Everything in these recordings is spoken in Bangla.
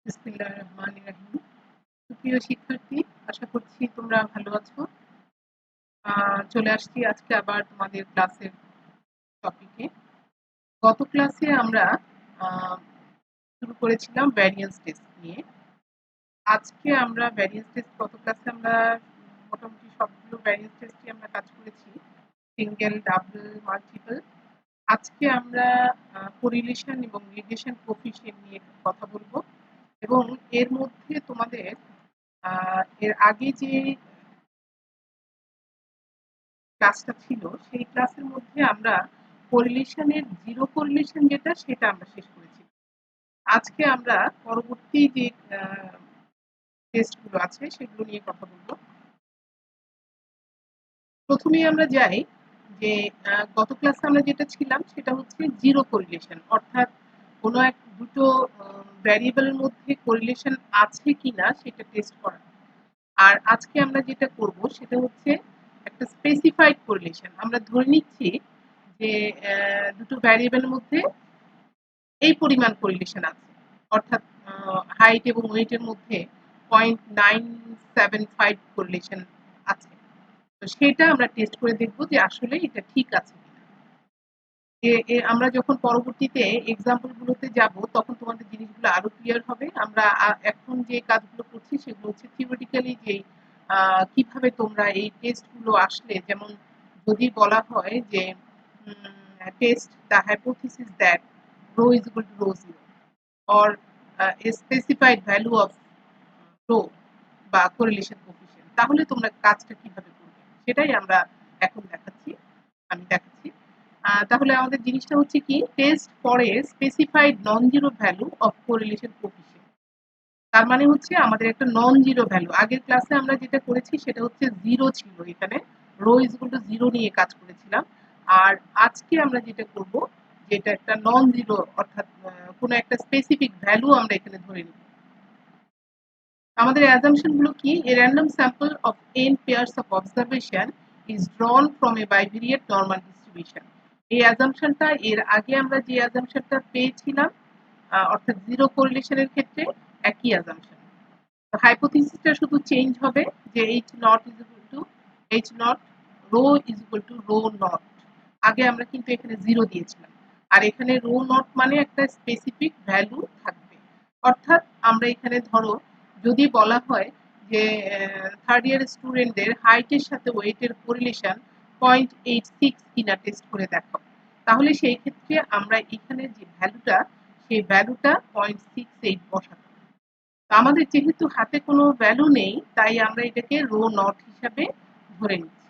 বিসমিল্লাহির রহমানির রহিম। সুপ্রিয় শিক্ষার্থী, আশা করছি তোমরা ভালো আছো। চলে আসছি আজকে আবার তোমাদের ক্লাসের টপিকে। গত ক্লাসে আমরা আহ, শুরু করেছিলাম ভ্যারিয়েন্স টেস্ট নিয়ে। আজকে আমরা ভ্যারিয়েন্স টেস্ট গত ক্লাসে আমরা মোটামুটি সবগুলো ভ্যারিয়েন্স টেস্টই আমরা কাজ করেছি, সিঙ্গেল, ডাবল, মাল্টিপল। আজকে আমরা কোরিলেশন এবং রিগ্রেশন কোএফিসিয়েন্ট নিয়ে কথা বলবো এবং এর মধ্যে তোমাদের এর আগে যে ক্লাসটা ছিল সেই ক্লাসের মধ্যে আমরা কোরিলেশনের জিরো কোরিলেশন যেটা সেটা আমরা শেষ করেছি। আজকে আমরা পরবর্তী যে টেস্টগুলো আছে সেগুলো নিয়ে কথা বলবো। প্রথমেই আমরা যাই যে গত ক্লাসে আমরা যেটা ছিলাম সেটা হচ্ছে জিরো কোরিলেশন, অর্থাৎ কোনো এক দুটো ভ্যারিয়েবলের মধ্যে কোরিলেশন আছে কিনা সেটা টেস্ট করা। আর আজকে আমরা যেটা করব সেটা হচ্ছে একটা স্পেসিফাইড কোরিলেশন। আমরা ধরে নিচ্ছি যে দুটো ভ্যারিয়েবলের মধ্যে এই পরিমাণ কোরিলেশন আছে, অর্থাৎ হাইট এবং ওয়েটের মধ্যে 0.975 কোরিলেশন আছে। তো সেটা আমরা টেস্ট করে দেখব যে আসলে এটা ঠিক আছে কিনা। আমরা যখন পরবর্তীতে এক্সাম্পল গুলোতে যাব তখন তোমাদের জিনিসগুলো আরো ক্লিয়ার হবে। আমরা এখন যে কাজগুলো করছি সেগুলো হচ্ছে থিওরিটিক্যালি যে কিভাবে তোমরা এই টেস্ট গুলো আসলে, যেমন যদি বলা হয় যে test the hypothesis that rho is equal to rho zero or a specified value of rho বা কোরিলেশন কোএফিসিয়েন্ট, তাহলে তোমরা কাজটা কিভাবে করবে সেটাই আমরা এখন আমি দেখাচ্ছি। তাহলে আমাদের জিনিসটা হচ্ছে কি, test for a specified non zero value of correlation coefficient. তার মানে হচ্ছে আমাদের একটা নন জিরো ভ্যালু, আগের ক্লাসে আমরা যেটা করেছি সেটা হচ্ছে জিরো ছিল, এখানে rho is equal to zero নিয়ে কাজ করেছিলাম। আর আজকে আমরা যেটা করব যেটা একটা নন জিরো, অর্থাৎ কোনো একটা স্পেসিফিক ভ্যালু আমরা এখানে ধরে নিব। আমাদের অ্যাজাম্পশন গুলো কি, a random sample of n pairs of observation is drawn from a bivariate normal distribution। এই অ্যাজাম্পশনটা এর আগে আমরা যে অ্যাজাম্পশনটা পেয়েছিলাম অর্থাৎ জিরো কোরিলেশনের ক্ষেত্রে একই অ্যাজাম্পশন। হাইপোথিসিসটা শুধু চেঞ্জ হবে যে h naught is equal to h naught, rho is equal to rho naught. আগে আমরা কিন্তু এখানে জিরো দিয়েছিলাম, আর এখানে রো নট মানে একটা স্পেসিফিক ভ্যালু থাকবে। অর্থাৎ আমরা এখানে ধরো যদি বলা হয় যে থার্ড ইয়ার স্টুডেন্টদের হাইটের সাথে ওয়েটের কোরিলেশন 0.86 কিনা টেস্ট করে দেখাও, তাহলে সেই ক্ষেত্রে আমরা এখানে যে ভ্যালুটা সেই ভ্যালুটা 0.68 বসাবো। আমাদের যেহেতু হাতে কোনো ভ্যালু নেই তাই আমরা এটাকে রো নট হিসাবে ধরে নিচ্ছি।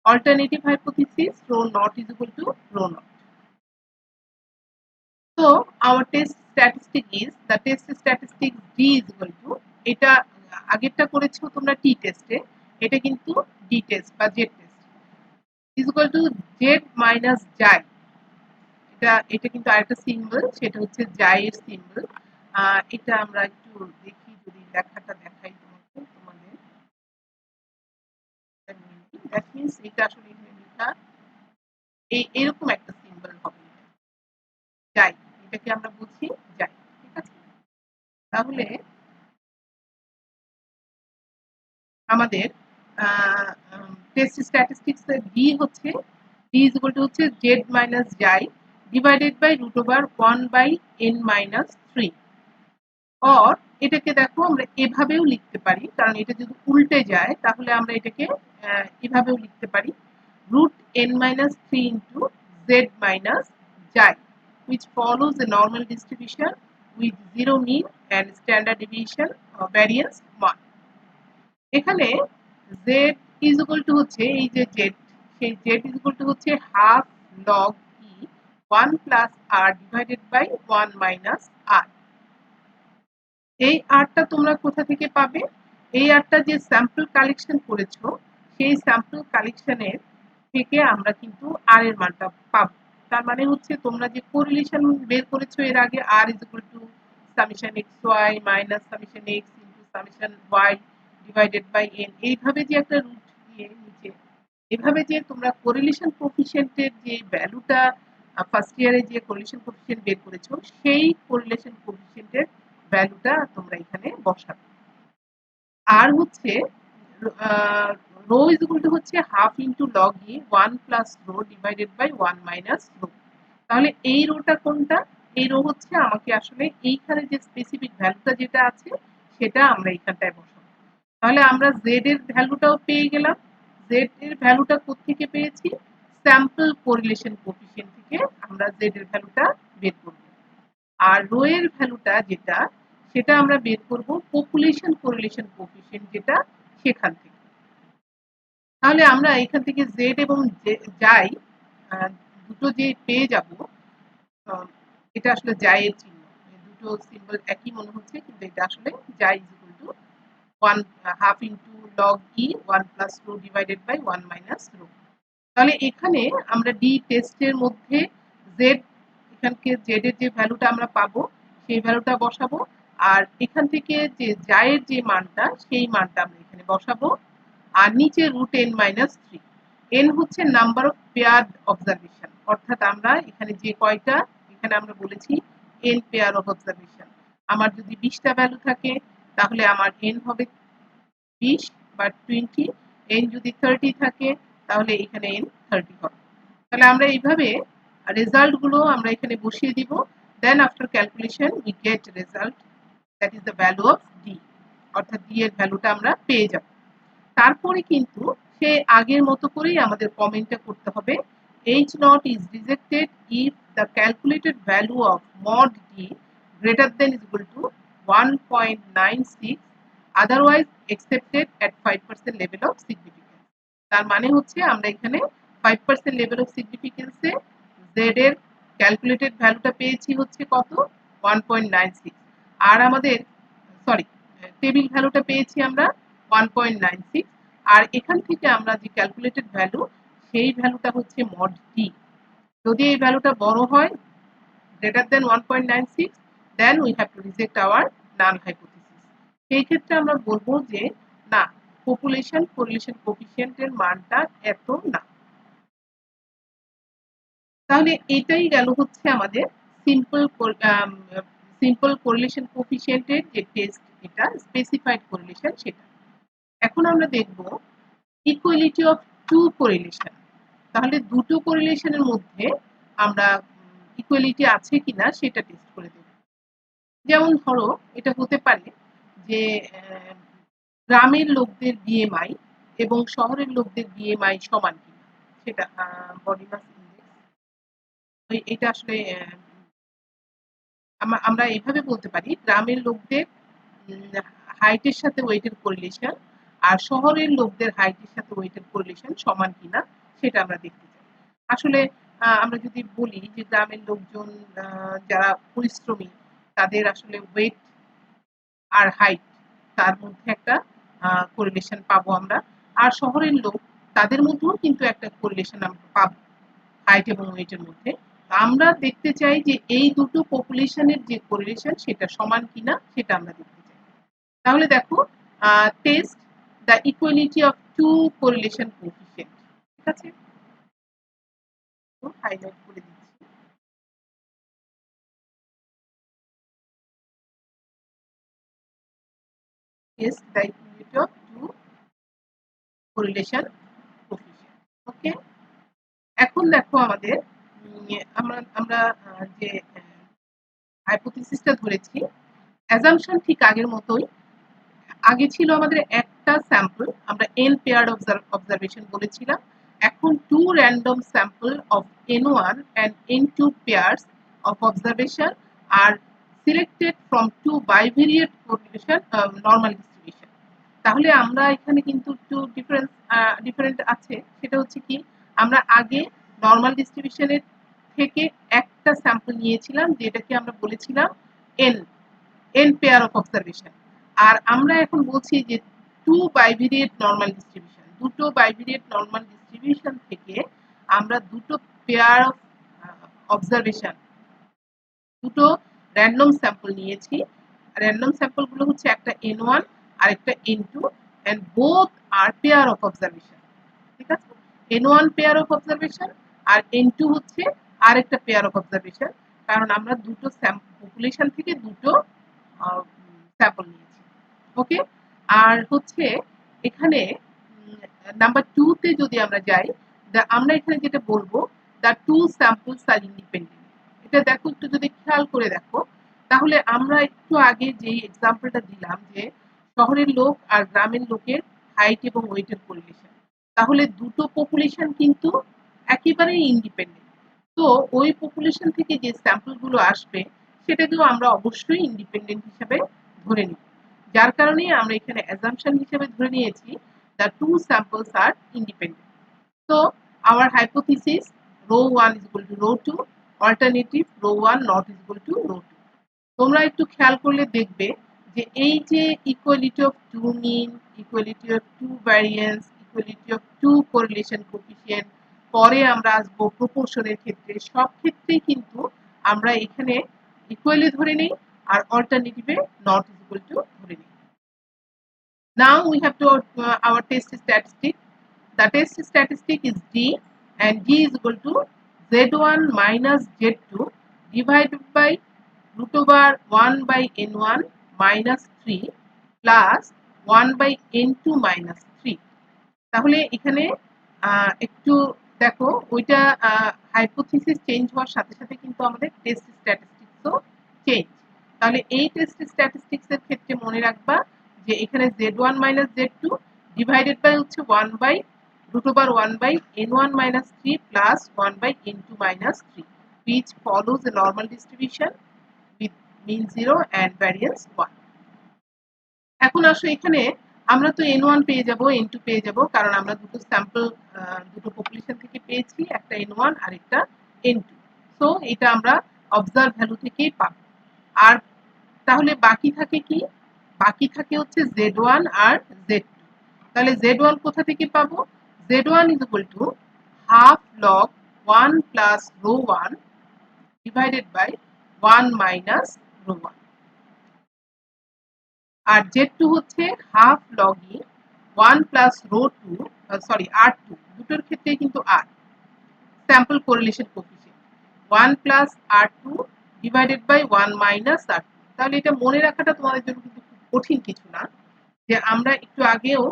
Alternative hypothesis rho naught is equal to rho naught. তো our test statistic is the test statistic d is equal to, এটা আগেরটা করেছো তোমরা টি টেস্টে, এটা কিন্তু ডি টেস্ট বা Z test, is equal to Z minus জাই। এটা কিন্তু আরেকটা সিম্বল, সেটা হচ্ছে জাইয়ের সিম্বল। এটা আমরা একটু দেখি, যদি লেখাটা দেখাই তোমাকে, তোমাদের দ্যাট মিনস এটা আসলে এখানে লেখা এরকম একটা সিম্বল হবে, যাই, এটাকে আমরা বুঝি যাই। ঠিক আছে, তাহলে আমাদের টেস্ট স্ট্যাটিস্টিক্স এর ডি হচ্ছে ডি ইজ ইকুয়াল টু হচ্ছে z minus xi divided by root over 1/n-3। Or এটাকে দেখো আমরা এভাবেও লিখতে পারি, কারণ এটা যদি উল্টে যায় তাহলে আমরা এটাকে এভাবেও লিখতে পারি, √n-3 into z minus জাই, which follows a normal distribution with zero mean and standard deviation variance 1। এখানে z is equal to হচ্ছে এই যে z, সেই z is equal to হচ্ছে half log e 1 plus r divided by 1 minus r। এই আরটা তোমরা কোথা থেকে পাবে? এই আরটা যে স্যাম্পল কালেকশন করেছো সেই স্যাম্পল কালেকশনের থেকে আমরা কিন্তু আর এর মানটা পাবো। তার মানে হচ্ছে তোমরা যে কোরিলেশন বের করেছো এর আগে, r is equal to summation xy minus summation x into summation y divided by n, এইভাবে যে একটা রুট দিয়ে নিচে, এভাবে যে তোমরা কোরিলেশন কোএফিসিয়েন্টের যে ভ্যালুটা ফার্স্ট ইয়ারে যে কোরিলেশন কোএফিসিয়েন্ট বের করেছো সেই কোরিলেশন কোএফিসিয়েন্টের ভ্যালুটা তোমরা এখানে বসাবে। আর হচ্ছে রো ইজ ইকুয়াল টু হচ্ছে half into log e 1 plus rho divided by 1 minus rho. তাহলে এই রোটা কোনটা? এই রো হচ্ছে আমাকে আসলে এইখানে যে স্পেসিফিক ভ্যালুটা যেটা আছে সেটা আমরা এইখানটায় বসাবো। তাহলে আমরা জেড এর ভ্যালুটাও পেয়ে গেলাম। জেড এর ভ্যালুটা কোত্থেকে পেয়েছি? স্যাম্পল কোরিলেশন কোএফিসিয়েন্ট থেকে আমরা জেড এর ভ্যালুটা বের করব। আর রো এর ভ্যালুটা যেটা সেটা আমরা বের করব পপুলেশন কোরিলেশন কোএফিসিয়েন্ট যেটা সেখান থেকে। তাহলে আমরা এখান থেকে জেড এবং যাই দুটো যে পেয়ে যাব, এটা আসলে যাই এর চিহ্ন, দুটো সিম্বল একই মনে হচ্ছে কিন্তু এটা আসলে যাই is equal to 1 half into log e 1 plus rho divided by 1 minus rho. তাহলে এখানে আমরা ডি টেস্টের মধ্যে জেড, এখানকে জেড এর যে ভ্যালুটা আমরা পাবো সেই ভ্যালুটা বসাবো। আর এখান থেকে যে যায়ের যে মানটা সেই মানটা আমরা এখানে বসাবো। আর নিচে root n minus three. N হচ্ছে নাম্বার অফ পেয়ার অবজারভেশন, অর্থাৎ আমরা এখানে যে কয়টা এখানে আমরা বলেছি এন পেয়ার অফ অবজারভেশন। আমার যদি 20টা ভ্যালু থাকে তাহলে আমার এন হবে 20 বা 20। এন যদি 30 থাকে তাহলে এখানে এন 30 হবে। তাহলে আমরা এইভাবে রেজাল্ট গুলো আমরা এখানে বসিয়ে দিব। Then after calculation we get result, that is the value of d, অর্থাৎ ডি এর ভ্যালুটা আমরা পেয়ে যাব। তারপরে কিন্তু সে আগের মতো করেই আমাদের কমেন্টটা করতে হবে, H not is rejected if the calculated value of mod D greater than is equal two 1.96, otherwise accepted at 5% level of significance. তার মানে হচ্ছে আমরা এখানে 5% লেভেল অফ সিগনিফিকেন্সে জেড এর ক্যালকুলেটেড ভ্যালুটা পেয়েছি হচ্ছে কত? 1.96। আর আমাদের সরি টেবিল ভ্যালুটা পেয়েছি আমরা 1.96। আর এখান থেকে আমরা যে ক্যালকুলেটেড ভ্যালু সেই ভ্যালুটা হচ্ছে মড টি। যদি এই ভ্যালুটা বড় হয় greater than 1.96, then we have to reject our null hypothesis. সেই ক্ষেত্রে আমরা বলবো যে না, পপুলেশন কোরিলেশন কোএফিসিয়েন্টের মানটা এত না। তাহলে এটাই গেল হচ্ছে আমাদের সিম্পল সিম্পল কোরিলেশন কোএফিসিয়েন্টের যে টেস্ট, এটা স্পেসিফাইড কোরিলেশন সেটা। এখন আমরা দেখব ইকুয়ালিটি অফ টু কোরিলেশন। তাহলে দুটো কোরিলেশনের মধ্যে আমরা ইকুয়ালিটি আছে কিনা সেটা টেস্ট করে দেব। যেমন ধরো এটা হতে পারে যে গ্রামের লোকদের বিএমআই এবং শহরের লোকদের বিএমআই সমান কিনা, সেটা বডি মাস ইন্ডেক্স। এটা আসলে আমরা এভাবে বলতে পারি গ্রামের লোকদের হাইটের সাথে ওয়েটের কোরিলেশন আর শহরের লোকদের হাইটের সাথে ওয়েটের কোরিলেশন সমান কিনা সেটা আমরা দেখতে চাই। আসলে আমরা যদি বলি যে গ্রামের লোকজন যারা পরিশ্রমী তাদের আসলে ওয়েট আর হাইট তার মধ্যে একটা কোরিলেশন পাবো আমরা। আর শহরের লোক তাদের মধ্যেও কিন্তু একটা কোরিলেশন আমরা পাবো হাইট এবং ওয়েটের মধ্যে। আমরা দেখতে চাই যে এই দুটো পপুলেশনের যে কোরিলেশন সেটা সমান কিনা সেটা আমরা দেখতে চাই। তাহলে দেখো test the equality of two correlation coefficient. ঠিক আছে, হাইলাইট করে দিচ্ছি। Test the equality of two correlation coefficient. Okay, এখন দেখো আমাদের আমরা আমরা যে হাইপোথিসিসটা ধরেছি, অ্যাজাম্পশন ঠিক আগের মতোই। আগে ছিল আমাদের একটা স্যাম্পল, আমরা n পেয়ার অবজারভেশন বলেছিলাম। এখন two random sample of n1 and n2 pairs of observation are selected from two bivariate correlation normal distribution। তাহলে আমরা এখানে কিন্তু একটু ডিফারেন্ট আছে। সেটা হচ্ছে কি, আমরা আগে নর্মাল ডিস্ট্রিবিউশনের থেকে একটা স্যাম্পল নিয়েছিলাম যেটাকে আমরা বলেছিলাম n n pair of observation. আর আমরা এখন বলছি যে টু বাইভেরিয়েট নর্মাল ডিস্ট্রিবিউশন, দুটো বাইভেরিয়েট নর্মাল ডিস্ট্রিবিউশন থেকে আমরা দুটো পেয়ার অফ অবজারভেশন, দুটো র্যান্ডম স্যাম্পল নিয়েছি। র্যান্ডম স্যাম্পল গুলো হচ্ছে একটা n1 আর একটা n2 and both are pair of observation। ঠিক আছে, n1 pair of observation R n2 হচ্ছে আরেকটা পেয়ার অফ অবজারভেশন, কারণ আমরা দুটো পপুলেশন থেকে দুটো স্যাম্পল নিয়েছি। ওকে, আর হচ্ছে এখানে নাম্বার 2 তে যদি আমরা যাই, আমরা এখানে যেটা বলবো, the two samples are independent. এটা দেখো, একটু যদি খেয়াল করে দেখো, তাহলে আমরা একটু আগে যেই এক্সাম্পলটা দিলাম যে শহরের লোক আর গ্রামের লোকের হাইট এবং ওয়েটের কোরিলেশন, তাহলে দুটো পপুলেশন কিন্তু একেবারেই ইন্ডিপেন্ডেন্ট। তো ওই পপুলেশন থেকে যে স্যাম্পল গুলো আসবে সেটাকেও আমরা অবশ্যই ইন্ডিপেন্ডেন্ট হিসেবে ধরে নিব। যার কারণে আমরা এখানে অ্যাজাম্পশন হিসেবে ধরে নিয়েছি the two samples are independent. So our hypothesis rho 1 is equal to rho 2, alternative rho 1 not is equal to rho 2. তোমরা একটু খেয়াল করলে দেখবে যে এই যে equality of two mean, equality of two variance, equality of two correlation coefficient, পরে আমরা আসবো প্রপোর্শনের ক্ষেত্রে, সব ক্ষেত্রেই কিন্তু আমরা এখানে ইকুয়ালি ধরে নেই আর অল্টারনেটিভে নট ইজ ইকুয়াল টু ধরে নিই। Now we have to our test statistic. The test statistic is D, and D is equal to Z1 minus Z2 divided by root over 1 by N1 minus 3 plus 1 by N2 minus 3. তাহলে এখানে একটু দেখো, ওইটা হাইপোথিসিস চেঞ্জ হওয়ার সাথে সাথে কিন্তু আমাদের টেস্ট স্ট্যাটিস্টিক্সও চেঞ্জ। তাহলে এই টেস্ট স্ট্যাটিস্টিক্স এর ক্ষেত্রে মনে রাখবা যে এখানে z1 minus z2 divided by হচ্ছে 1 by root over 1 by n1 minus 3 plus 1 by n2 minus 3, which follows a normal distribution with mean 0 and variance 1. এখন আসো, এখানে আমরা তো n1 পেয়ে যাব, n2 পেয়ে যাব, কারণ আমরা দুটো স্যাম্পল দুটো পপুলেশন থেকে পেয়েছি, একটা n1 আর একটা n2। সো এটা আমরা অবজার্ভ ভ্যালু থেকেই পাবো। আর তাহলে বাকি থাকে কি? বাকি থাকে হচ্ছে z1 আর z2। তাহলে z1 কোথা থেকে পাবো? z1 is equal to half log 1 plus rho 1 divided by 1 minus rho 1, আর z2 হচ্ছে half log e 1 plus rho 2, sorry r2, দুটোর ক্ষেত্রে কিন্তু r, sample correlation coefficient 1 plus r2 divided by 1 minus r2। তাহলে এটা মনে রাখাটা তোমাদের জন্য কিন্তু খুব কঠিন কিছু না, যে আমরা একটু আগেও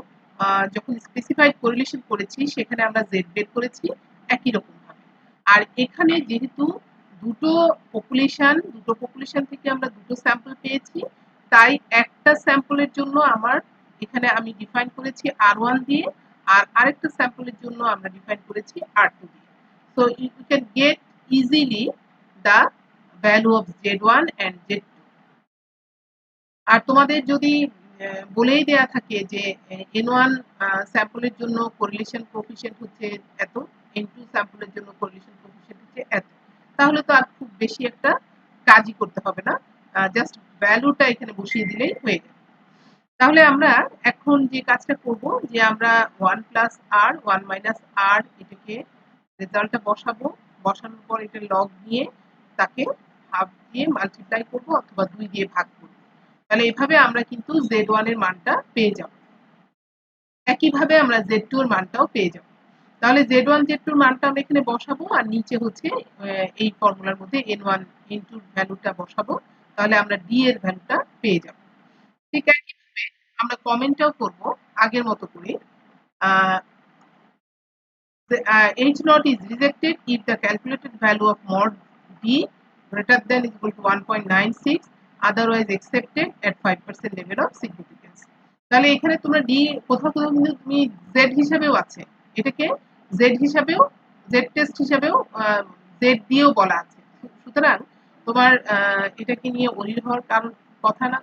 যখন স্পেসিফাইড কোরিলেশন করেছি সেখানে আমরা z বের করেছি একই রকম ভাবে। আর এখানে যেহেতু দুটো পপুলেশন থেকে আমরা দুটো স্যাম্পল পেয়েছি, তাই একটা স্যাম্পলের জন্য এখানে আমি ডিফাইন করেছি r1 দিয়ে, আর আরেকটা স্যাম্পলের জন্য আমরা ডিফাইন করেছি r2 দিয়ে। So you can get easily the value of z1 and z2। আর তোমাদের যদি বলেই দেয়া থাকে যে n1 স্যাম্পলের জন্য কোরিলেশন কোএফিসিয়েন্ট হচ্ছে এত, n2 স্যাম্পলের জন্য কোরিলেশন কোএফিসিয়েন্ট হচ্ছে এত, তাহলে তো আর খুব বেশি একটা কাজই করতে হবে না, জাস্ট ভ্যালুটা এখানে বসিয়ে দিলেই হয়ে যাবে। তাহলে আমরা এখন যে কাজটা করব, যে আমরা 1 প্লাস r 1 মাইনাস r এটাকে রেজাল্টটা বসাবো, বসানোর পর এটা লগ নিয়ে তাকে হাফ দিয়ে মাল্টিপ্লাই করব অথবা 2 দিয়ে ভাগ করব। তাহলে এভাবে আমরা কিন্তু z1 এর মানটা পেয়ে যাব। একইভাবে আমরা z2 এর মানটাও পেয়ে যাব। তাহলে z1 z2 এর মানটা আমরা এখানে বসাবো, আর নিচে হচ্ছে এই ফর্মুলার মধ্যে n1 n2 এর ভ্যালুটা বসাবো, তাহলে আমরা d এর ভ্যালুটা পেয়ে যাব। ঠিক একইভাবে আমরা কমেন্টটাও করব আগের মতো করে। H naught is rejected if the calculated value of mod D greater than is equal to 1.96, otherwise accepted at 5% level of significance. তাহলে এখানে তোমরা d কোথাও কোথাও কিন্তু তুমি z হিসাবেও আছে, এটাকে z হিসাবেও, z টেস্ট হিসাবেও z দিয়েও বলা আছে। সুতরাং তোমার এটাকে নিয়ে অরির হওয়ার কারণ কথা না,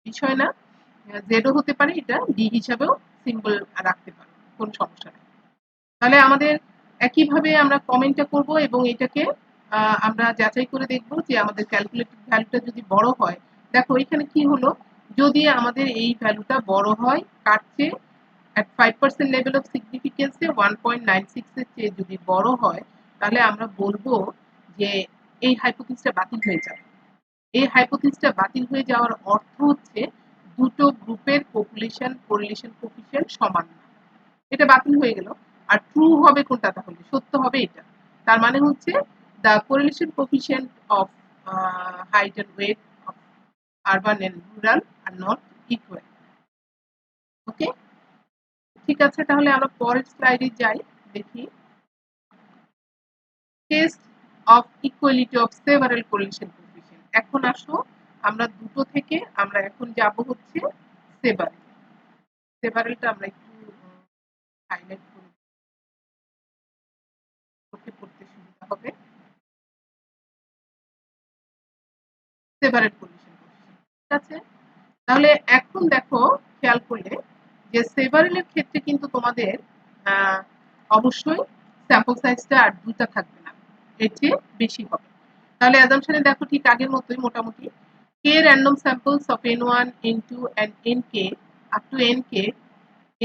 বিষয় না, জেডও হতে পারে, এটা ডি হিসাবেও সিম্বল রাখতে পারো, কোনো সমস্যা নেই। তাহলে আমাদের একইভাবে আমরা কমেন্টটা করব এবং এটাকে আমরা যাচাই করে দেখব যে আমাদের ক্যালকুলেটেড ভ্যালুটা যদি বড় হয়। দেখো এখানে কি হলো, যদি আমাদের এই ভ্যালুটা বড় হয় কার চেয়ে, at 5% level of significance এ 1.96 এর চেয়ে যদি বড় হয়, তাহলে আমরা বলবো যে এই হাইপোথিসিসটা বাতিল হয়ে যাবে। এই হাইপোথিসিসটা বাতিল হয়ে যাওয়ার অর্থ হচ্ছে দুটো গ্রুপের পপুলেশন কোরিলেশন কোএফিসিয়েন্ট সমান না, এটা বাতিল হয়ে গেল। আর ট্রু হবে কোনটা? তাহলে সত্য হবে এটা। তার মানে হচ্ছে the correlation coefficient of height and weight urban and rural are not equal. Okay, ঠিক আছে, তাহলে আমরা পরের স্লাইডে যাই, দেখি test of equality of several correlation coefficient. এখন আসো আমরা দুটো থেকে আমরা এখন যাব হচ্ছে সেভারেল। সেভারেলটা আমরা একটু হাইলাইট করে চোখে পড়তে সুবিধা হবে। সেভারেল কোরিলেশন কোএফিসিয়েন্ট, ঠিক আছে। তাহলে এখন দেখো, খেয়াল করলে যে সেভারেলের ক্ষেত্রে কিন্তু তোমাদের অবশ্যই স্যাম্পল সাইজটা আর দুইটা থাকবে না, এর চেয়ে বেশি হবে। তাহলে অ্যাজাম্পশনে দেখো ঠিক আগের মতোই মোটামুটি k random samples of n1 n2 and nk up to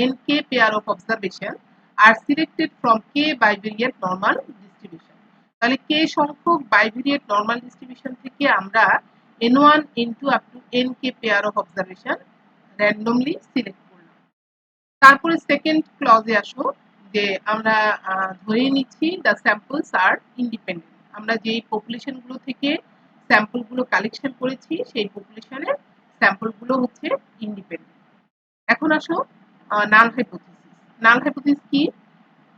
nk pair of observation are selected from k bivariate normal distribution। তাহলে k সংখ্যক bivariate normal distribution থেকে আমরা n1 n2 up to nk pair of observation randomly select করলাম। তারপরে সেকেন্ড ক্লজে আসো, যে আমরা ধরে নিচ্ছি দ্য স্যাম্পলস আর ইন্ডিপেন্ডেন্ট। আমরা যেই পপুলেশন গুলো থেকে স্যাম্পল গুলো কালেকশন করেছি সেই পপুলেশনের স্যাম্পল গুলো হচ্ছে ইন্ডিপেন্ডেন্ট। এখন আসো নাল হাইপোথিসিস। নাল হাইপোথিসিস কি?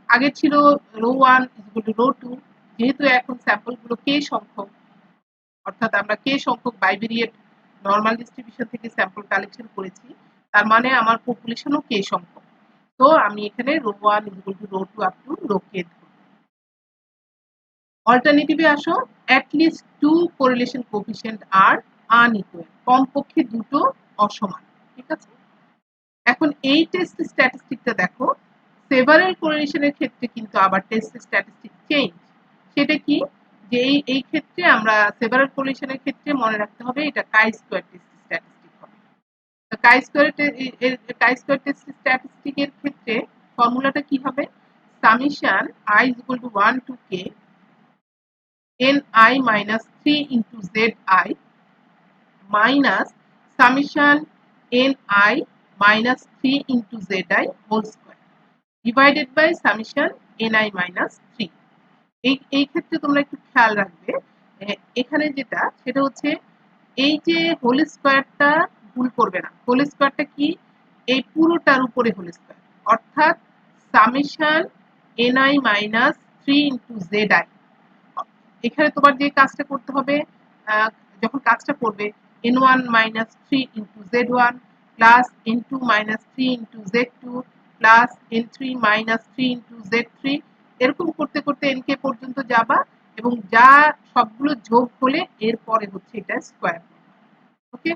আগে ছিল রো 1 ইকুয়াল টু রো 2, যেহেতু এখন স্যাম্পল গুলো কে সংখ্যক, অর্থাৎ আমরা কে সংখ্যক বাইভেরিয়েট নরমাল ডিস্ট্রিবিউশন থেকে স্যাম্পল কালেকশন করেছি, তার মানে আমার পপুলেশনও কে সংখ্যক। তো আমি এখানে rho 1 equal to rho 2 up to rho কে ধরব। অল্টারনেটিভে আসো, at least 2 correlation coefficient are unequal, কমপক্ষে দুটো অসমান, ঠিক আছে। এখন এই টেস্ট স্ট্যাটিস্টিকটা দেখো, সেভারাল কোরিলেশনের ক্ষেত্রে কিন্তু আবার টেস্ট স্ট্যাটিস্টিক চেঞ্জ। সেটা কি? যে এই ক্ষেত্রে আমরা সেভারাল কোরিলেশনের ক্ষেত্রে মনে রাখতে হবে এটা কাই স্কয়ার টেস্ট স্ট্যাটিস্টিক হবে। তো কাই স্কয়ার টেস্ট স্ট্যাটিস্টিকের ক্ষেত্রে ফর্মুলাটা কি হবে? Summation i is equal to 1 to k ni minus 3 into zi minus summation ni minus 3 into zi whole square divided by summation ni minus 3। এই ক্ষেত্রে তোমরা একটু খেয়াল রাখবে, এখানে যেটা সেটা হচ্ছে এই যে হোল স্কয়ারটা ভুল করবে না। হোল স্কয়ারটা কি? এই পুরোটার উপরে হোল স্কয়ার, অর্থাৎ summation ni minus 3 into zi। এখানে তোমার যে কাজটা করতে হবে, যখন কাজটা করবে n1 minus 3 into z1 plus n2 minus 3 into z2 plus n3 minus 3 into z3, এরকম করতে করতে nk পর্যন্ত যাবা এবং যা সবগুলো যোগ হলে এরপরে হচ্ছে এটা স্কয়ার। ওকে,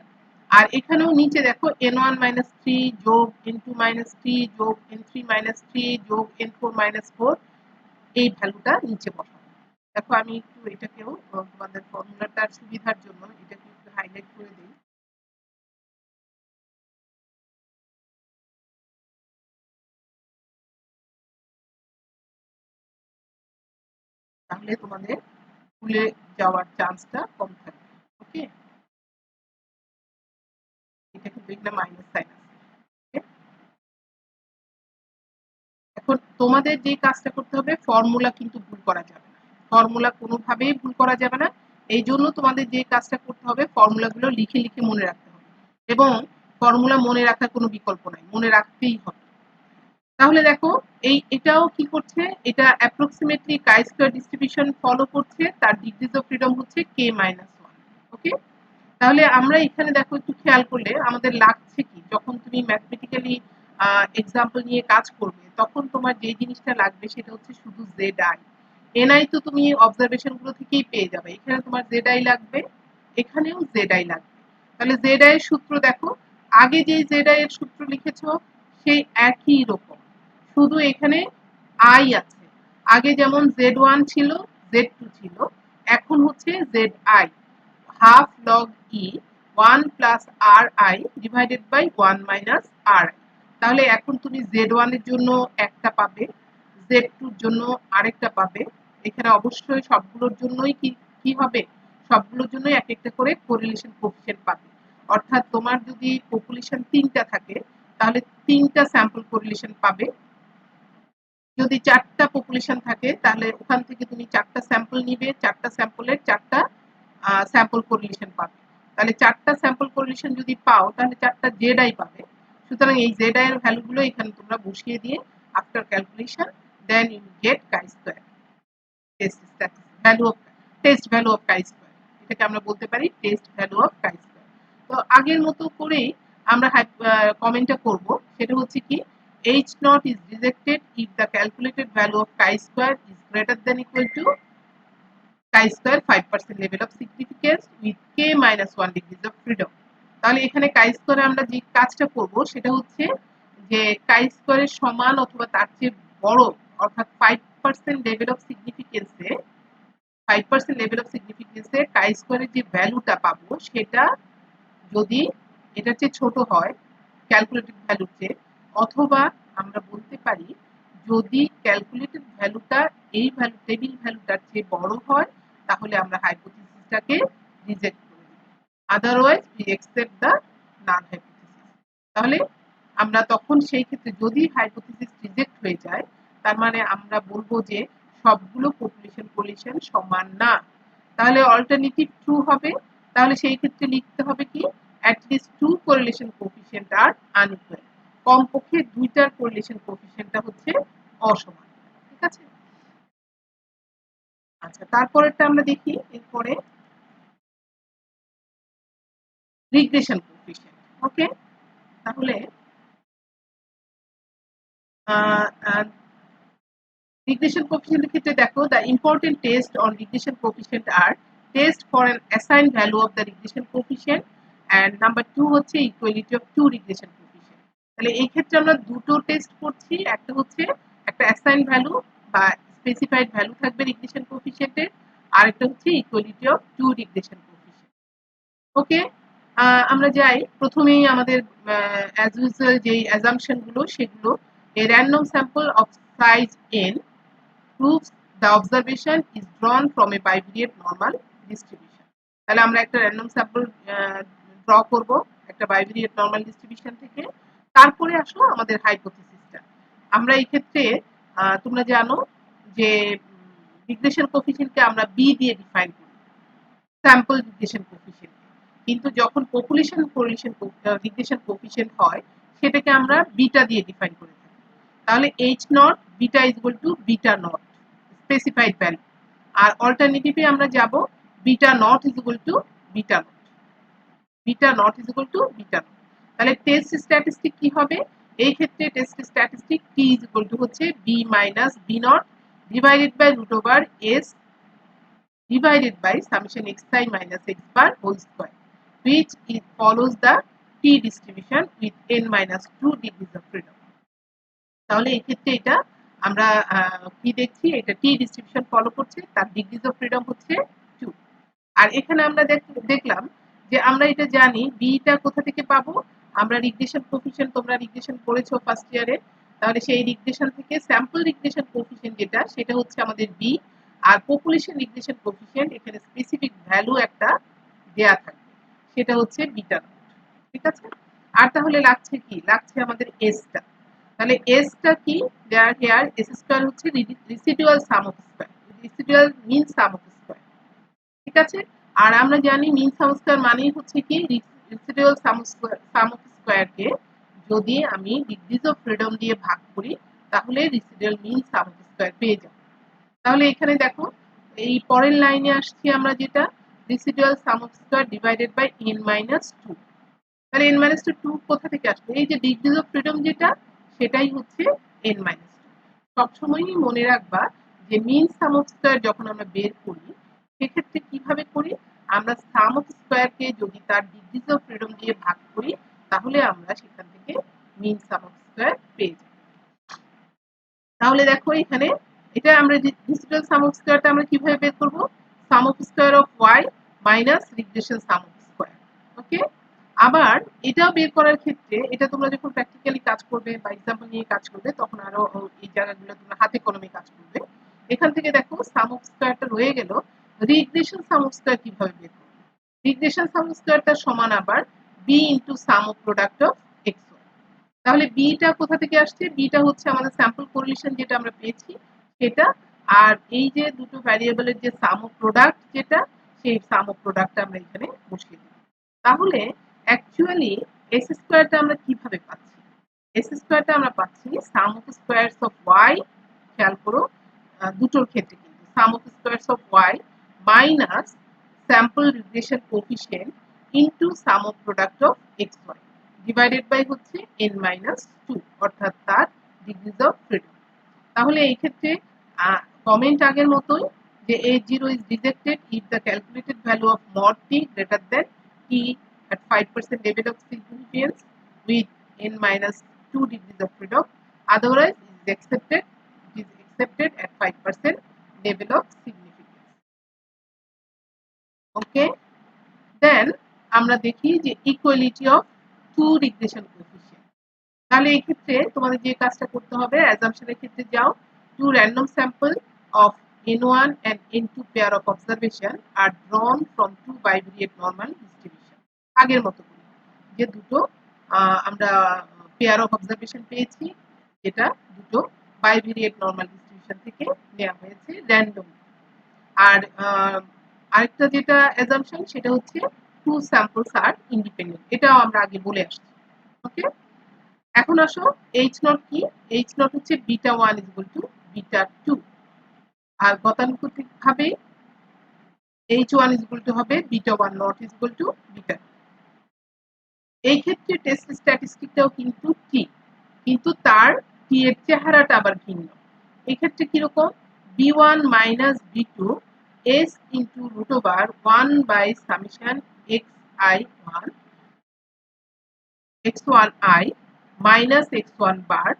আর এখানেও নিচে দেখো n1 minus 3 যোগ n2 minus 3 যোগ n3 minus 3 যোগ n4 minus 4, এই ভ্যালুটা নিচে বসাবো। দেখো আমি একটু এটাকেও তোমাদের ফর্মুলাটার সুবিধার জন্য এটাকে একটু হাইলাইট করে দিই। তাহলে তোমাদের ভুলে যাওয়ার চান্সটা কম থাকবে। ওকে, এটা কিন্তু এখানে মাইনাস সাইন আছে। এখন তোমাদের যে কাজটা করতে হবে, ফর্মুলা কিন্তু ভুল করা যাবে না। ফর্মুলা কোনোভাবেই ভুল করা যাবে না। এই জন্য তোমাদের যে কাজটা করতে হবে, ফর্মুলাগুলো লিখে লিখে মনে রাখতে হবে এবং ফর্মুলা মনে রাখার কোনো বিকল্প নাই, মনে রাখতেই হবে। তাহলে দেখো এটাও কি করছে, এটা অ্যাপ্রক্সিমেটলি কাই স্কয়ার ডিস্ট্রিবিউশন ফলো করছে, তার ডিগ্রিজ অফ ফ্রিডম হচ্ছে k মাইনাস 1। ওকে, তাহলে আমরা এখানে দেখো একটু খেয়াল করলে আমাদের লাগছে কি, যখন তুমি ম্যাথমেটিক্যালি এক্সাম্পল নিয়ে কাজ করবে তখন তোমার যে জিনিসটা লাগবে সেটা হচ্ছে শুধু জেড আই। এনআই তো তুমি অবজারভেশন গুলো থেকেই পেয়ে যাবে, এখানে তোমার জেড আই লাগবে, এখানেও জেড আই লাগবে। তাহলে জেড আই এর সূত্র দেখো, আগে যে জেড আই এর সূত্র লিখেছো সেই একই রকম, শুধু এখানে আই আছে। আগে যেমন z1 ছিল, z2 ছিল, এখন হচ্ছে zi, half log e 1 plus r i divided by 1 minus r. তাহলে এখন তুমি z1 এর জন্য একটা পাবে, z2 এর জন্য আরেকটা পাবে। এখানে অবশ্যই সবগুলোর জন্যই কি হবে, সবগুলোর জন্যই এক একটা করে কোরিলেশন কোএফিসিয়েন্ট পাবে। অর্থাৎ তোমার যদি পপুলেশন 3টা থাকে তাহলে 3টা স্যাম্পল কোরিলেশন পাবে। যদি 4টা পপুলেশন থাকে তাহলে ওখান থেকে তুমি 4টা স্যাম্পল নিবে, 4টা স্যাম্পলের 4টা স্যাম্পল কোরিলেশন পাবে। তাহলে 4টা স্যাম্পল কোরিলেশন যদি পাও তাহলে 4টা জেডআই পাবে। সুতরাং এই জেডআই এর ভ্যালুগুলো এখানে তোমরা বসিয়ে দিয়ে after calculation then you get chi square test value of test value of chi square. এটাকে আমরা বলতে পারি test value of chi square. তো আগের মতো করেই আমরা কমেন্টটা করব, সেটা হচ্ছে কি h naught is rejected if the calculated value of chi square is greater than equal to chi square 5% level of significance with k minus 1 degrees of freedom। তাহলে এখানে chi square আমরা যে কাজটা করব সেটা হচ্ছে যে chi square এর সমান অথবা তার চেয়ে বড় অর্থাৎ 5% level of significance A 5% level of significance A chi square এর যে ভ্যালুটা পাবো সেটা যদি এটার চেয়ে ছোট হয় ক্যালকুলেটেড ভ্যালুর চেয়ে, অথবা আমরা বলতে পারি যদি ক্যালকুলেটেড ভ্যালুটা এই ভ্যালু টেবিল ভ্যালুটার চেয়ে বড় হয় তাহলে আমরা হাইপোথিসিসটাকে রিজেক্ট করে দিই, otherwise we accept the null hypothesis. তাহলে আমরা তখন সেই ক্ষেত্রে যদি হাইপোথিসিস রিজেক্ট হয়ে যায় তার মানে আমরা বলবো যে সবগুলো পপুলেশন কোরিলেশন সমান না, তাহলে অল্টারনেটিভ ট্রু হবে। তাহলে সেই ক্ষেত্রে লিখতে হবে কি at least two correlation coefficient are unequal, কমপক্ষে দুইটার কোরিলেশন কোএফিসিয়েন্টটা হচ্ছে অসমান। ঠিক আছে, আচ্ছা তারপরেরটা আমরা দেখি। এরপরে রিগ্রেশন কোএফিসিয়েন্ট। ওকে, তাহলে রিগ্রেশন কোএফিসিয়েন্টের ক্ষেত্রে দেখো the important test on regression coefficient are test for an assigned value of the regression coefficient and number 2 হচ্ছে equality of two regression coefficient। তাহলে এই ক্ষেত্রে আমরা দুটো টেস্ট করছি, একটা হচ্ছে একটা অ্যাসাইন ভ্যালু বা স্পেসিফাইড ভ্যালু থাকবে রিগ্রেশন কোএফিসিয়েন্টের, আর একটা হচ্ছে equality of two regression coefficient. Okay, আমরা যাই প্রথমেই আমাদের অ্যাজ ইউজুয়াল যেই অ্যাজাম্পশন গুলো সেগুলো a random sample of size n proves the observation is drawn from a bivariate normal distribution। তাহলে আমরা একটা র্যান্ডম স্যাম্পল ড্র করব একটা বাইভেরিয়েট নরমাল ডিস্ট্রিবিউশন থেকে। তারপরে আসো আমাদের হাইপোথিসিসটা। আমরা এই ক্ষেত্রে তোমরা জানো যে রিগ্রেশন কোএফিসিয়েন্টকে আমরা বি দিয়ে ডিফাইন করি, স্যাম্পল রিগ্রেশন কোএফিসিয়েন্ট। কিন্তু যখন পপুলেশন কোরিলেশন রিগ্রেশন কোএফিসিয়েন্ট হয় সেটাকে আমরা বিটা দিয়ে ডিফাইন করে থাকি। তাহলে h naught beta is equal to beta naught specified value, আর অল্টারনেটিভে আমরা যাব beta naught is equal to beta naught, beta naught is equal to beta naught. তাহলে টেস্ট স্ট্যাটিস্টিক কি হবে এই ক্ষেত্রে? Test statistic t is equal to হচ্ছে b minus b naught divided by root over s divided by summation xi minus x bar whole square, which it follows the t distribution with n minus 2 degrees of freedom। তাহলে এই ক্ষেত্রে এটা আমরা কি দেখছি, এটা টি ডিস্ট্রিবিউশন ফলো করছে, তার ডিগ্রিজ অফ ফ্রিডম হচ্ছে 2। আর এখানে আমরা দেখলাম যে আমরা এটা জানি বিটা কোথা থেকে পাবো, আমরা রিগ্রেশন কোএফিসিয়েন্ট, তোমরা রিগ্রেশন করেছো ফার্স্ট ইয়ারে, তাহলে সেই রিগ্রেশন থেকে স্যাম্পল রিগ্রেশন কোএফিসিয়েন্ট যেটা সেটা হচ্ছে আমাদের বি, আর পপুলেশন রিগ্রেশন কোএফিসিয়েন্ট এখানে স্পেসিফিক ভ্যালু একটা দেয়া থাকবে সেটা হচ্ছে বিটা নট। ঠিক আছে, আর তাহলে লাগছে কি, লাগছে আমাদের এসটা। তাহলে এসটা কি দেয়ার হেয়ার, এস স্কয়ার হচ্ছে residual sum of square, residual mean sum of square. ঠিক আছে, আর আমরা জানি মিন সাম স্কয়ার মানেই হচ্ছে কি রেসিডুয়াল সাম অফ স্কয়ারকে যদি আমি ডিগ্রিজ অফ ফ্রিডম দিয়ে ভাগ করি তাহলে residual mean sum of square পেয়ে যাব। তাহলে এখানে দেখো এই পরের লাইনে আসছি আমরা যেটা residual sum of square divided by n minus 2। তাহলে n মাইনাস 2 কোথা থেকে আসবে, এই যে ডিগ্রিজ অফ ফ্রিডম যেটা সেটাই হচ্ছে n মাইনাস 2। সবসময়ই মনে রাখবা যে মিন সাম অফ স্কয়ার যখন আমরা বের করি সেক্ষেত্রে কিভাবে করি, আমরা সাম অফ স্কয়ারকে যদি তার ডিগ্রিজ অফ ফ্রিডম দিয়ে ভাগ করি তাহলে আমরা সেখান থেকে মিন সাম অফ স্কয়ার পেয়ে যাই। তাহলে দেখো এখানে এটা আমরা রেসিডুয়াল সাম অফ স্কয়ারটা আমরা কিভাবে বের করব, sum of square of y minus regression sum of square. Okay, আবার এটাও বের করার ক্ষেত্রে এটা তোমরা যখন প্র্যাকটিক্যালি কাজ করবে বা এক্সাম্পল নিয়ে কাজ করবে তখন আরো এই জায়গাগুলো তোমরা হাতে কলমে কাজ করবে। এখান থেকে দেখো সাম অফ স্কয়ারটা রয়ে গেল, রিগ্রেশন সাম অফ স্কয়ার কিভাবে বের করব, রিগ্রেশন সাম অফ স্কয়ারটা সমান আবার b into sum of product of x. তাহলে বিটা কোথা থেকে আসছে, বিটা হচ্ছে আমাদের স্যাম্পল কোরিলেশন যেটা আমরা পেয়েছি সেটা, আর এই যে দুটো ভ্যারিয়েবলের যে সাম অফ প্রোডাক্ট যেটা সেই সাম অফ প্রোডাক্টটা আমরা এখানে বসিয়ে দিই। তাহলে অ্যাকচুয়ালি এস স্কোয়ারটা আমরা কিভাবে পাচ্ছি? এস স্কোয়ারটা আমরা পাচ্ছি sum of squares of y, খেয়াল করো দুটোর ক্ষেত্রে কিন্তু sum of squares of y minus sample regression coefficient into sum of product of x y divided by হচ্ছে n মাইনাস 2, অর্থাৎ তার ডিগ্রিজ অফ ফ্রিডম। তাহলে এই ক্ষেত্রে কমেন্ট আগের মতোই যে A0 is rejected if the calculated value of mod t greater than t at 5% level of significance with n minus 2 degrees of freedom, otherwise it is accepted at 5% level of significance. Okay, then আমরা দেখি যে equality of two regression coefficient। তাহলে এই ক্ষেত্রে তোমাদের যে কাজটা করতে হবে, অ্যাজাম্পশনের ক্ষেত্রে যাও, two random sample of n1 and n2 pair of observation are drawn from two bivariate normal distribution। আগের মতো করি যে দুটো আমরা পেয়ার অফ অবজারভেশন পেয়েছি, যেটা দুটো বাইভেরিয়েট নরমাল ডিস্ট্রিবিউশন থেকে নেওয়া হয়েছে র্যান্ডম। আর আরেকটা যেটা অ্যাজাম্পশন সেটা হচ্ছে টু স্যাম্পলস আর ইন্ডিপেন্ডেন্ট, এটাও আমরা আগে বলে আসছি। ওকে, এখন আসো এইচ নট কি? এইচ নট হচ্ছে beta 1 is equal to beta 2, আর গতানুগতিক ভাবে h1 ইজ ইকুয়াল টু হবে beta 1 not is equal to beta 2। এই ক্ষেত্রে টেস্ট স্ট্যাটিস্টিকটাও কিন্তু ঠিক, কিন্তু তার টি এর চেহারাটা আবার ভিন্ন। এই ক্ষেত্রে কিরকম? b1 minus b2 s into root over 1 by summation xi1 x1i minus x1 bar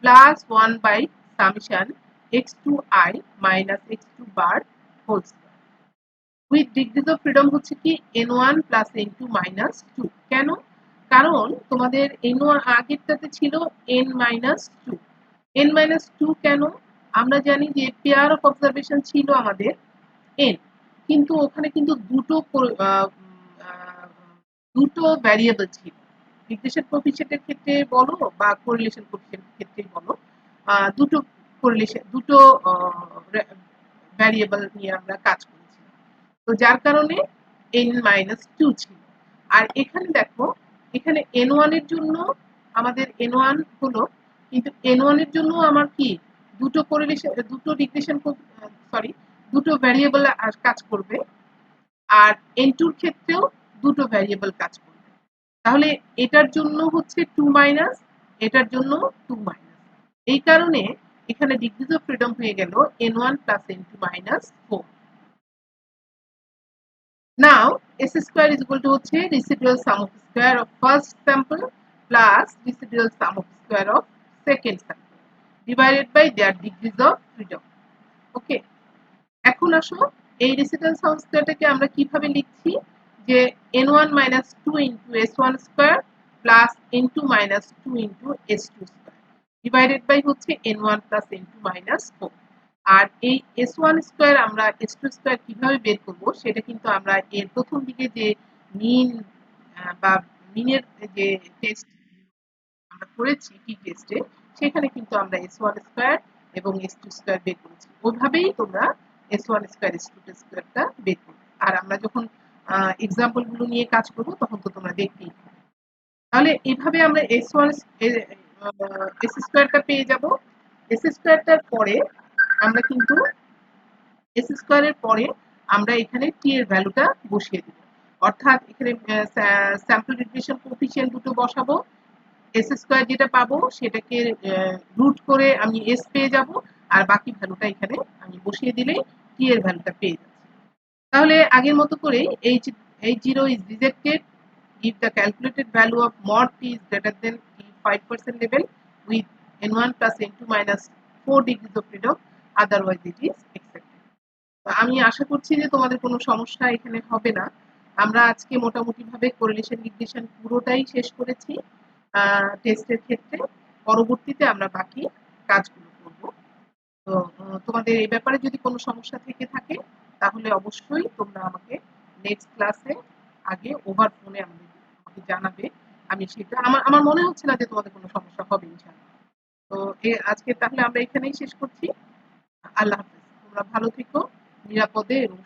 plus 1 by summation x2i minus x2 bar whole square with degrees of freedom হচ্ছে কি n1 plus n2 minus 2। কেন? কারণ তোমাদের n1 আগেরটাতে ছিল n minus 2। n minus 2 কেন? আমরা জানি যে পেয়ার অফ অবজারভেশন ছিল আমাদের n, কিন্তু ওখানে কিন্তু দুটো ভ্যারিয়েবল ছিল। রিগ্রেশন কোএফিশিয়েন্টের ক্ষেত্রে বলো বা কোরিলেশন কোএফিশিয়েন্টের ক্ষেত্রে বলো, দুটো দুটো ভ্যারিয়েবল নিয়ে আমরা কাজ করেছি, তো যার কারণে n মাইনাস 2 ছিল। আর এখানে দেখো, এখানে n1 এর জন্য আমাদের n1 হলো, কিন্তু n1 এর জন্য আমার কি দুটো কোরিলেশন, দুটো রিগ্রেশন সরি দুটো ভ্যারিয়েবল কাজ করবে, আর n2 এর ক্ষেত্রেও দুটো ভ্যারিয়েবল কাজ করবে। তাহলে এটার জন্য হচ্ছে 2 মাইনাস, এটার জন্য 2 মাইনাস। এই কারণে এখানে ডিগ্রিজ অফ ফ্রিডম হয়ে গেল n1 plus n2 minus 4। Now s square is equal to হচ্ছে residual sum of square of first sample plus residual sum of square of second sample divided by their degrees of freedom। ওকে, এখন আসো এই রেসিডুয়াল সাম স্কয়ারটাকে আমরা কিভাবে লিখছি, যে n1 minus 2 into s1 square plus n2 minus 2 into s2 square divided by হচ্ছে n1 plus n2 minus 4। আর এই s1 square আমরা s2 square কিভাবে বের করব সেটা কিন্তু আমরা এর প্রথম দিকে যে মিন বা মিনের যে টেস্ট আমরা করেছি টি টেস্টে, সেখানে কিন্তু আমরা s1 স্কয়ার এবং s2 স্কয়ার বের করেছি। ওইভাবেই তোমরা s1 স্কয়ার s2 স্কয়ারটা বের করবে। আর আমরা যখন এক্সাম্পল গুলো নিয়ে কাজ করব তখন তো তোমরা দেখতেই পাবে। তাহলে এইভাবে আমরা s1 s স্কয়ারটা পেয়ে যাব। s স্কয়ারটার পরে আমরা কিন্তু s স্কয়ারের পরে আমরা এখানে t এর ভ্যালুটা বসিয়ে দেব, অর্থাৎ এখানে স্যাম্পল রিগ্রেশন কোএফিশিয়েন্ট দুটো বসাবো, s স্কয়ার যেটা পাবো সেটাকে রুট করে আমি s পেয়ে যাব, আর বাকি ভ্যালুটা এখানে আমি বসিয়ে দিলেই t এর ভ্যালুটা পেয়ে যাচ্ছি। তাহলে আগের মতো করেই h0 is rejected if the calculated value of mod t is greater than t 5% level with n1 plus n2 minus 4 degrees of freedom, otherwise it is accepted। আমি আশা করছি যে তোমাদের কোনো সমস্যা এখানে হবে না। আমরা আজকে মোটামুটিভাবে কোরিলেশন রিগ্রেশন পুরোটাই শেষ করেছি টেস্টের ক্ষেত্রে। পরবর্তীতে আমরা বাকি কাজগুলো করব। তো তোমাদের এই ব্যাপারে যদি কোনো সমস্যা থেকে থাকে তাহলে অবশ্যই তোমরা আমাকে নেক্সট ক্লাসে আগে ওভার ফোনে আমাকে জানাবে। আমি সেটা আমার মনে হচ্ছে না যে তোমাদের কোনো সমস্যা হবে ইনশাআল্লাহ। তো আজকে তাহলে আমরা এখানেই শেষ করছি। আল্লাহ হাফেজ। তোমরা ভালো থেকো, নিরাপদে এবং